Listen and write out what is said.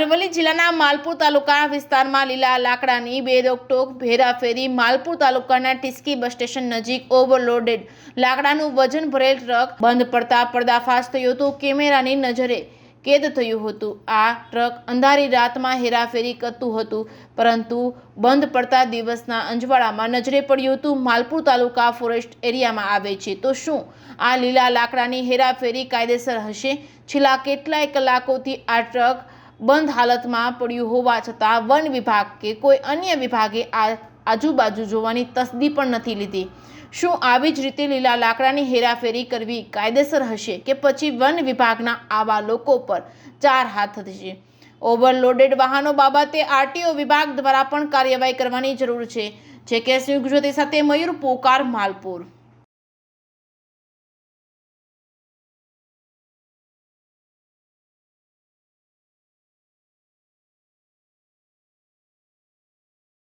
અરવલ્લી જિલ્લાના માલપુર તાલુકા વિસ્તારમાં લીલા લાકડાની બેરોકટોક હેરાફેરી માલપુર તાલુકાના ટીસ્કી બસ સ્ટેશન નજીક ઓવરલોડેડ લાકડાનું વજન ભરેલ ટ્રક બંધ પડતા પર્દાફાશ થયો હતો। કેમેરાની નજરે કેદ થયું હતું। આ ટ્રક અંધારી રાતમાં હેરાફેરી કરતું હતું, પરંતુ બંધ પડતા દિવસના અંજવાળામાં નજરે પડ્યું હતું। માલપુર તાલુકા ફોરેસ્ટ એરિયામાં આવે છે, તો શું આ લીલા લાકડાની હેરાફેરી કાયદેસર હશે? છેલ્લા કેટલાય કલાકોથી આ ટ્રક બંધ હાલતમાં પડ્યું હોવા છતાં વન વિભાગ કે કોઈ અન્ય વિભાગે આજુબાજુ જોવાની તસદી પણ નથી લીધી। શું આવી જ રીતે લીલા લાકડાની હેરાફેરી કરવી કાયદેસર હશે કે પછી વન વિભાગના આવા લોકો પર ચાર હાથ થશે? ઓવરલોડેડ વાહનો બાબતે આરટીઓ વિભાગ દ્વારા પણ કાર્યવાહી કરવાની જરૂર છે। જે કે ગુજરાતી સાથે મયુર પોકાર, માલપુર।